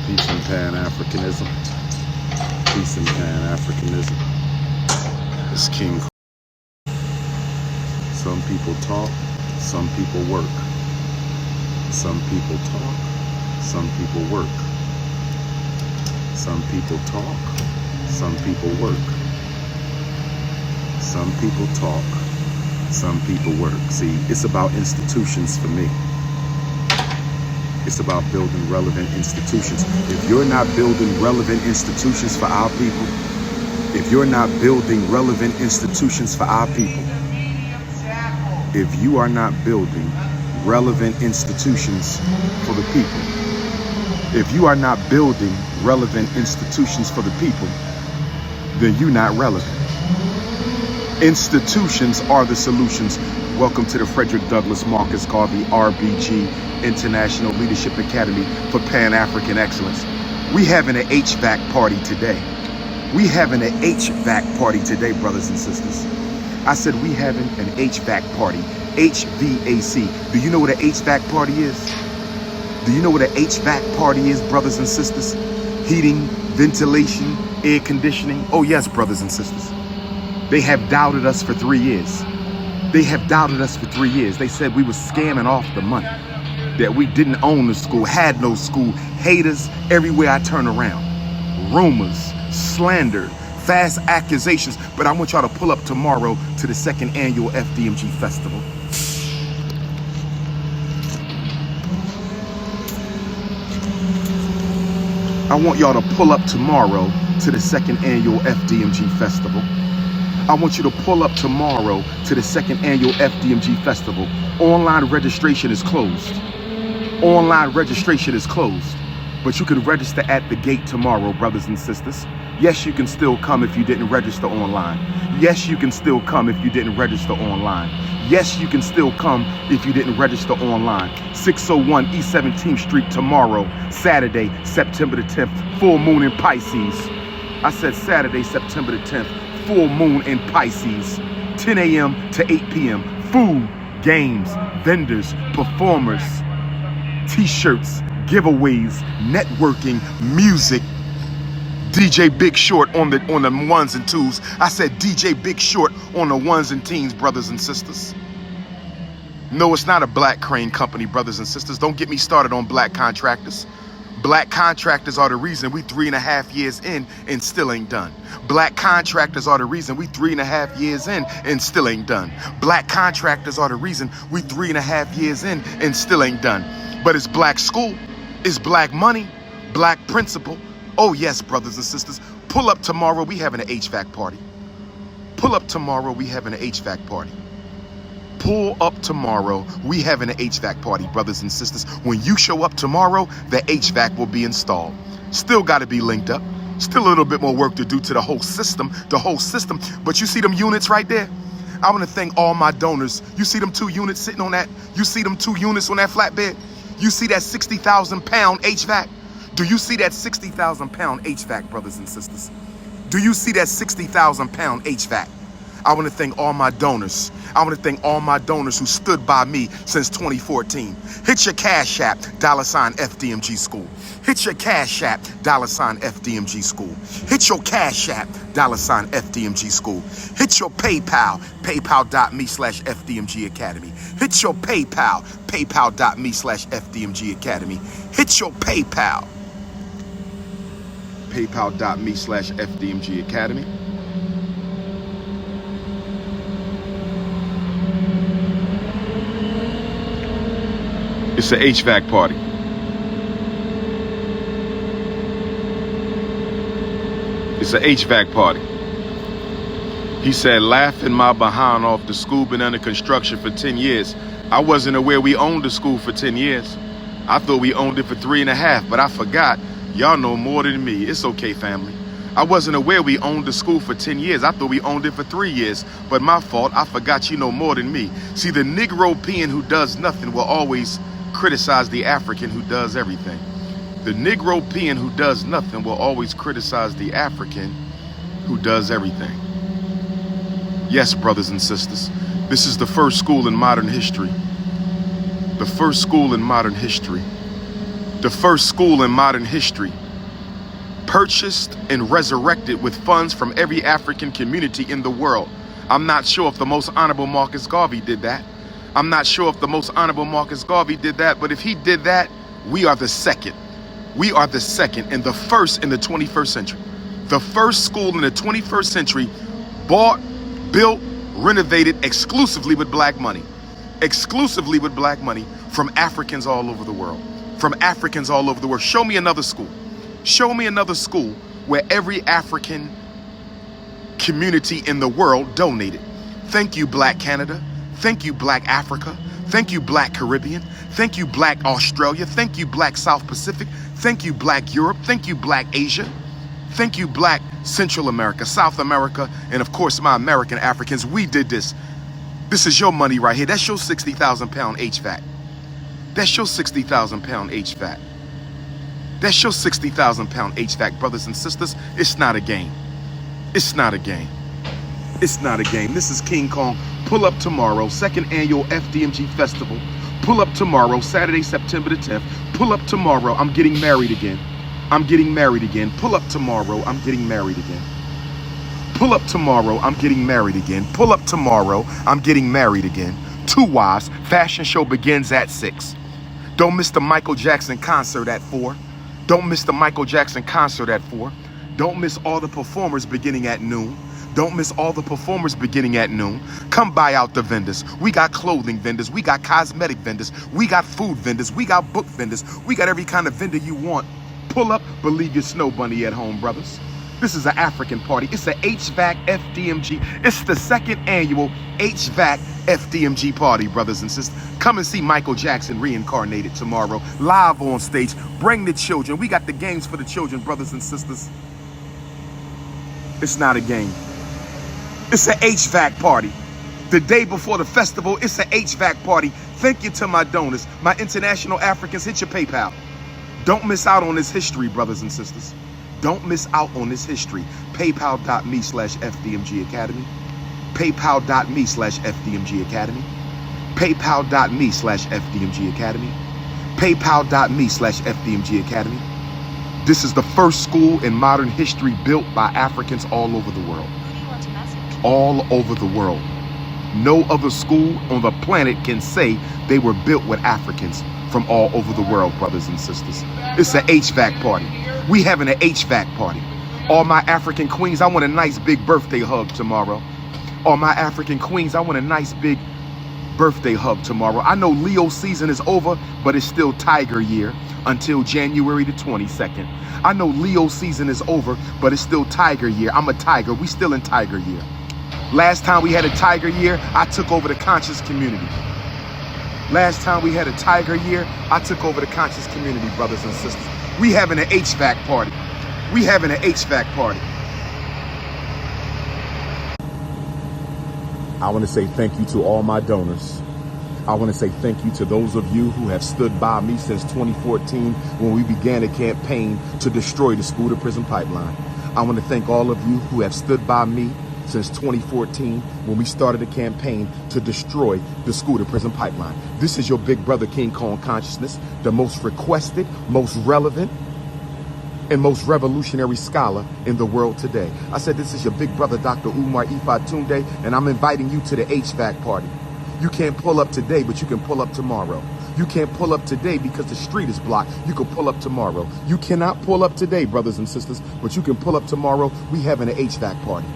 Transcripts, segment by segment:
Peace and Pan-Africanism. Peace and Pan-Africanism. It's King. Some people talk, some people work. Some people talk, some people work. Some people talk, some people work. Some people talk, some people work. See, it's about institutions for me. It's about building relevant institutions. If you're not building relevant institutions for our people, if you're not building relevant institutions for our people, if you are not building relevant institutions for the people, if you are not building relevant institutions for the people, then you're not relevant. Institutions are the solutions. Welcome to the Frederick Douglass Marcus Garvey RBG International Leadership Academy for Pan-African Excellence. We having an HVAC party today. We having an HVAC party today, brothers and sisters. I said we having an HVAC party. HVAC. Do you know what an HVAC party is? Do you know what an HVAC party is, brothers and sisters? Heating, ventilation, air conditioning. Oh yes, brothers and sisters. They have doubted us for 3 years. They have doubted us for 3 years. They said we were scamming off the money, that we didn't own the school, had no school. Haters everywhere I turn around. Rumors, slander, fast accusations. But I want y'all to pull up tomorrow to the 2nd annual FDMG Festival. I want y'all to pull up tomorrow to the 2nd annual FDMG Festival. I want you to pull up tomorrow to the 2nd annual FDMG Festival. Online registration is closed. Online registration is closed. But you can register at the gate tomorrow, brothers and sisters. Yes, you can still come if you didn't register online. Yes, you can still come if you didn't register online. Yes, you can still come if you didn't register online. 601 East 17th Street tomorrow, Saturday, September the 10th, full moon in Pisces. I said Saturday, September the 10th, full moon in Pisces, 10 a.m. to 8 p.m. Food, games, vendors, performers, t-shirts, giveaways, networking, music. DJ Big Short on the ones and twos. I said DJ Big Short on the ones and teens, brothers and sisters. No, it's not a black crane company, brothers and sisters. Don't get me started on black contractors. Black contractors are the reason we 3.5 years in and still ain't done. Black contractors are the reason we 3.5 years in and still ain't done. Black contractors are the reason we 3.5 years in and still ain't done. But it's black school, it's black money, black principle. Oh yes, brothers and sisters, pull up tomorrow, we having an HVAC party. Pull up tomorrow, we having an HVAC party. Pull up tomorrow, we having an HVAC party, brothers and sisters. When you show up tomorrow, the HVAC will be installed. Still got to be linked up. Still a little bit more work to do to the whole system, But you see them units right there? I want to thank all my donors. You see them 2 units sitting on that? You see them 2 units on that flatbed? You see that 60,000 pound HVAC? Do you see that 60,000 pound HVAC, brothers and sisters? Do you see that 60,000 pound HVAC? I want to thank all my donors. I want to thank all my donors who stood by me since 2014. Hit your Cash App, $FDMG School. Hit your Cash App, $FDMG School. Hit your Cash App, $FDMG School. Hit your PayPal, paypal.me/FDMG Academy. Hit your PayPal, paypal.me/FDMG Academy. Hit your PayPal, paypal.me/FDMG Academy. It's an HVAC party. It's an HVAC party. He said, laughing my behind off, the school been under construction for 10 years. I wasn't aware we owned the school for 10 years. I thought we owned it for 3.5, but I forgot. Y'all know more than me. It's okay, family. I wasn't aware we owned the school for 10 years. I thought we owned it for 3 years, but my fault. I forgot you know more than me. See, the Negro-Pean who does nothing will always criticize the African who does everything. The Negro-Pean who does nothing will always criticize the African who does everything. Yes, brothers and sisters, this is the first school in modern history. The first school in modern history The first school in modern history, purchased and resurrected with funds from every African community in the world. I'm not sure if the Most Honorable Marcus Garvey did that. I'm not sure if the Most Honorable Marcus Garvey did that, but if he did that, we are the second. We are the second and the first in the 21st century. The first school in the 21st century bought, built, renovated exclusively with black money. Exclusively with black money from Africans all over the world. From Africans all over the world. Show me another school. Show me another school where every African community in the world donated. Thank you, Black Canada. Thank you, Black Africa. Thank you, Black Caribbean. Thank you, Black Australia. Thank you, Black South Pacific. Thank you, Black Europe. Thank you, Black Asia. Thank you, Black Central America, South America, and of course, my American Africans. We did this. This is your money right here. That's your 60,000 pound HVAC. That's your 60,000 pound HVAC. That's your 60,000 pound HVAC, brothers and sisters. It's not a game. It's not a game. It's not a game. This is King Kong. Pull up tomorrow, second annual FDMG festival. Pull up tomorrow, Saturday, September the 10th. Pull up tomorrow. I'm getting married again. I'm getting married again. Pull up tomorrow. I'm getting married again. Pull up tomorrow. I'm getting married again. Pull up tomorrow. I'm getting married again. 2 wives. Fashion show begins at 6. Don't miss the Michael Jackson concert at 4. Don't miss the Michael Jackson concert at 4. Don't miss all the performers beginning at noon. Don't miss all the performers beginning at noon. Come buy out the vendors. We got clothing vendors. We got cosmetic vendors. We got food vendors. We got book vendors. We got every kind of vendor you want. Pull up, believe your snow bunny at home, brothers. This is an African party. It's an HVAC FDMG. It's the second annual HVAC FDMG party, brothers and sisters. Come and see Michael Jackson reincarnated tomorrow, live on stage. Bring the children. We got the games for the children, brothers and sisters. It's not a game. It's an HVAC party. The day before the festival, it's an HVAC party. Thank you to my donors, my international Africans. Hit your PayPal. Don't miss out on this history, brothers and sisters. Don't miss out on this history. PayPal.me/FDMG Academy. PayPal.me/FDMG Academy. PayPal.me/FDMG Academy. PayPal.me/FDMG Academy. This is the first school in modern history built by Africans all over the world. All over the world. No other school on the planet can say they were built with Africans from all over the world, brothers and sisters. It's an HVAC party. We having an HVAC party. All my African queens, I want a nice big birthday hug tomorrow. All my African queens, I want a nice big birthday hug tomorrow. I know Leo season is over, but it's still Tiger year until January the 22nd. I know Leo season is over, but it's still Tiger year. I'm a tiger. We still in Tiger year. Last time we had a Tiger year, I took over the conscious community. Last time we had a Tiger year, I took over the conscious community, brothers and sisters. We having an HVAC party. We having an HVAC party. I want to say thank you to all my donors. I want to say thank you to those of you who have stood by me since 2014 when we began a campaign to destroy the school to prison pipeline. I want to thank all of you who have stood by me since 2014 when we started a campaign to destroy the school to prison pipeline. This is your big brother King Kong Consciousness, the most requested, most relevant, and most revolutionary scholar in the world today. I said this is your big brother Dr.Umar Tunde, and I'm inviting you to the HVAC party. You can't pull up today, but you can pull up tomorrow. You can't pull up today because the street is blocked. You can pull up tomorrow. You cannot pull up today, brothers and sisters, but you can pull up tomorrow. We having an HVAC party.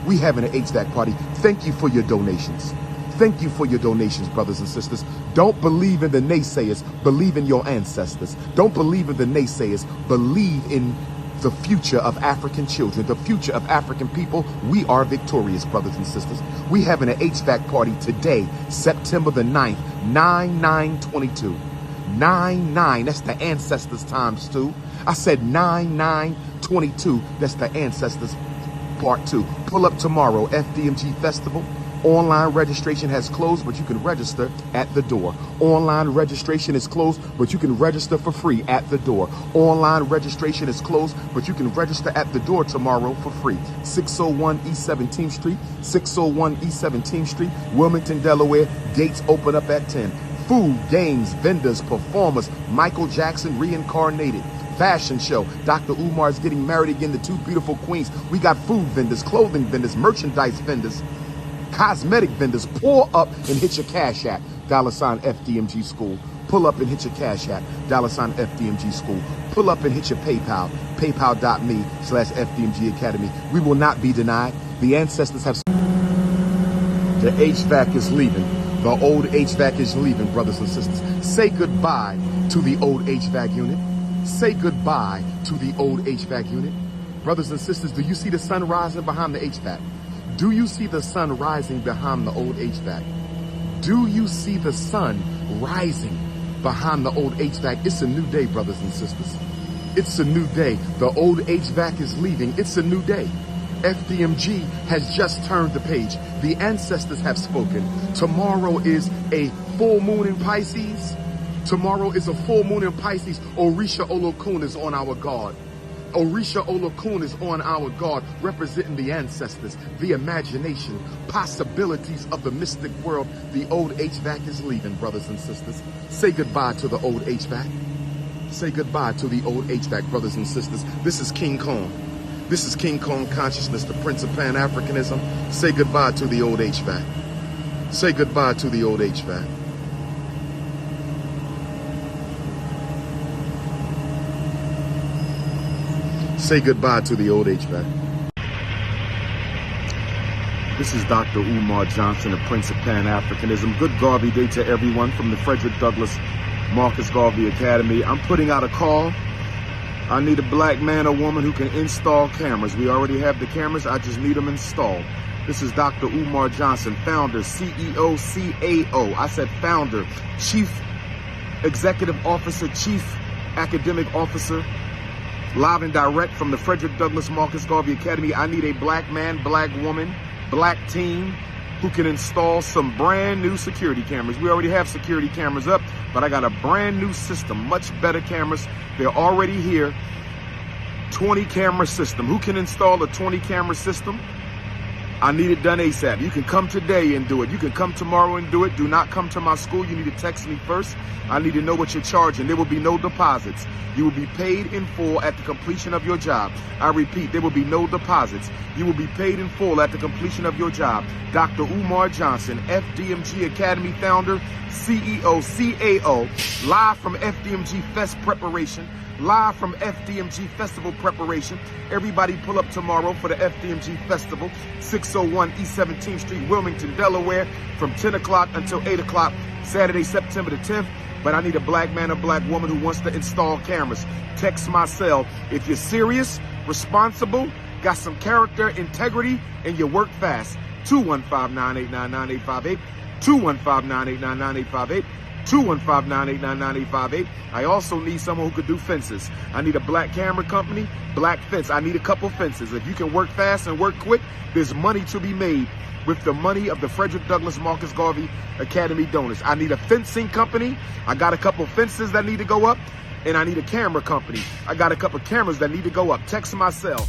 We having an HVAC party. Thank you for your donations. Thank you for your donations, brothers and sisters. Don't believe in the naysayers. Believe in your ancestors. Don't believe in the naysayers. Believe in the future of African children, the future of African people. We are victorious, brothers and sisters. We having an HVAC party today, September the 9th, 9/9/22. 9/9, that's the ancestors times 2. I said 9/9/22, that's the ancestors part 2. Pull up tomorrow, FDMG Festival. Online registration has closed, but you can register at the door. Online registration is closed, but you can register for free at the door. Online registration is closed, but you can register at the door tomorrow for free. 601 East 17th Street, 601 East 17th Street, Wilmington, Delaware. Gates open up at 10. Food, games, vendors, performers, Michael Jackson reincarnated. Fashion show, Dr. Umar is getting married again to two beautiful queens. We got food vendors, clothing vendors, merchandise vendors, cosmetic vendors. Pull up and hit your Cash App, $FDMG School. Pull up and hit your Cash App, $FDMG School. Pull up and hit your PayPal, paypal.me/FDMG Academy. We will not be denied. The ancestors have... The HVAC is leaving. The old HVAC is leaving, brothers and sisters. Say goodbye to the old HVAC unit. Say goodbye to the old HVAC unit. Brothers and sisters, do you see the sun rising behind the HVAC? Do you see the sun rising behind the old HVAC? Do you see the sun rising behind the old HVAC? It's a new day, brothers and sisters. It's a new day. The old HVAC is leaving. It's a new day. FDMG has just turned the page. The ancestors have spoken. Tomorrow is a full moon in Pisces. Tomorrow is a full moon in Pisces. Orisha Olokun is on our guard. Orisha Olokun is on our guard, representing the ancestors, the imagination, possibilities of the mystic world. The old HVAC is leaving, brothers and sisters. Say goodbye to the old HVAC. Say goodbye to the old HVAC, brothers and sisters. This is King Kong. This is King Kong consciousness, the Prince of Pan-Africanism. Say goodbye to the old HVAC. Say goodbye to the old HVAC. Say goodbye to the old HVAC. This is Dr.UmarJohnson, the Prince of Pan-Africanism. Good Garvey Day to everyone from the Frederick Douglass Marcus Garvey Academy. I'm putting out a call. I need a black man or woman who can install cameras. We already have the cameras. I just need them installed. This is Dr. Umar Johnson, founder, CEO, CAO. I said founder, Chief Executive Officer, Chief Academic Officer. Live and direct from the Frederick Douglass Marcus Garvey Academy. I need a black man, black woman, black team who can install some brand new security cameras. We already have security cameras up, but I got a brand new system, much better cameras. They're already here. 20 camera system. Who can install a 20 camera system? I need it done ASAP. You can come today and do it. You can come tomorrow and do it. Do not come to my school. You need to text me first. I need to know what you're charging. There will be no deposits. You will be paid in full at the completion of your job. I repeat, there will be no deposits. You will be paid in full at the completion of your job. Dr. Umar Johnson, FDMG Academy founder, CEO, CAO, live from FDMG Fest preparation. Live from FDMG Festival preparation. Everybody pull up tomorrow for the FDMG Festival, 601 East 17th Street, Wilmington, Delaware, from 10 o'clock until 8 o'clock, Saturday, September the 10th. But I need a black man or black woman who wants to install cameras. Text my cell. If you're serious, responsible, got some character, integrity, and you work fast, 215-989-9858, 215-989-9858. 215-989-9858. I also need someone who could do fences. I need a black camera company, black fence. I need a couple fences. If you can work fast and work quick, there's money to be made with the money of the Frederick Douglass Marcus Garvey Academy donors. I need a fencing company. I got a couple fences that need to go up, and I need a camera company. I got a couple cameras that need to go up. Text my cell.